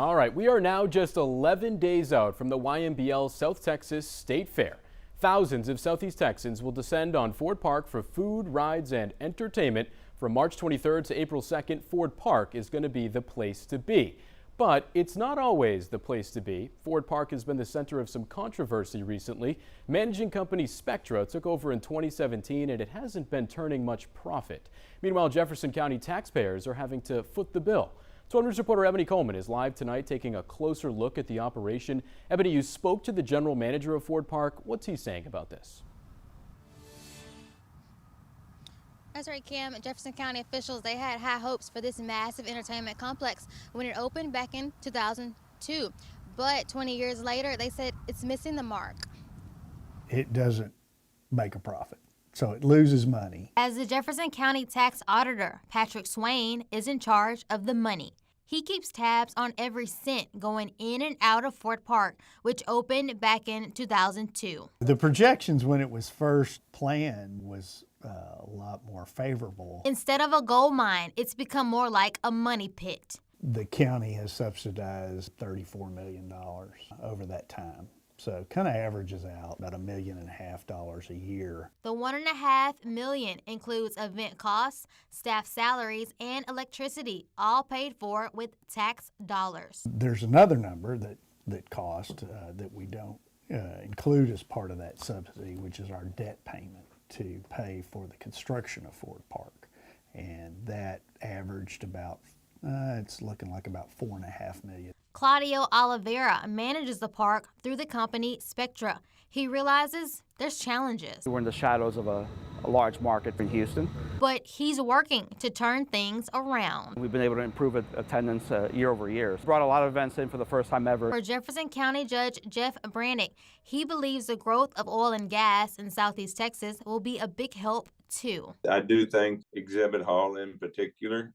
All right, we are now just 11 days out from the YMBL South Texas State Fair. Thousands of Southeast Texans will descend on Ford Park for food, rides, and entertainment. From March 23rd to April 2nd, Ford Park is going to be the place to be. But it's not always the place to be. Ford Park has been the center of some controversy recently. Managing company Spectra took over in 2017, and it hasn't been turning much profit. Meanwhile, Jefferson County taxpayers are having to foot the bill. 12 News reporter Ebony Coleman is live tonight taking a closer look at the operation. Ebony, you spoke to the general manager of Ford Park. What's he saying about this? That's right, Cam. Jefferson County officials, they had high hopes for this massive entertainment complex when it opened back in 2002. But 20 years later, they said it's missing the mark. It doesn't make a profit, so it loses money. As the Jefferson County tax auditor, Patrick Swain is in charge of the money. He keeps tabs on every cent going in and out of Ford Park, which opened back in 2002. The projections when it was first planned was a lot more favorable. Instead of a gold mine, it's become more like a money pit. The county has subsidized $34 million over that time. So it kind of averages out about $1.5 million a year. The $1.5 million includes event costs, staff salaries, and electricity, all paid for with tax dollars. There's another number that cost that we don't include as part of that subsidy, which is our debt payment to pay for the construction of Ford Park. And that averaged about, it's looking like about $4.5 million. Claudio Oliveira manages the park through the company Spectra. He realizes there's challenges. We're in the shadows of a large market in Houston. But he's working to turn things around. We've been able to improve attendance year over year. Brought a lot of events in for the first time ever. For Jefferson County Judge Jeff Brannick, he believes the growth of oil and gas in Southeast Texas will be a big help too. I do think Exhibit Hall in particular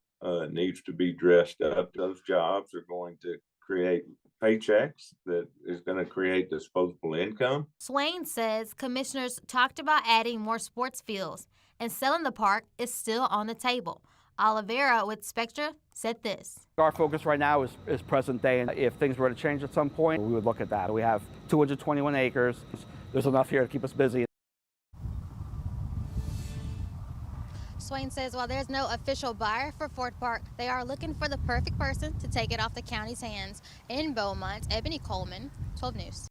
needs to be dressed up. Those jobs are going to create paychecks that is going to create disposable income. Swain says commissioners talked about adding more sports fields, and selling the park is still on the table. Oliveira with Spectra said this. Our focus right now is present day, and if things were to change at some point, we would look at that. We have 221 acres. There's enough here to keep us busy. Swain says while there's no official buyer for Ford Park, they are looking for the perfect person to take it off the county's hands. In Beaumont, Ebony Coleman, 12 News.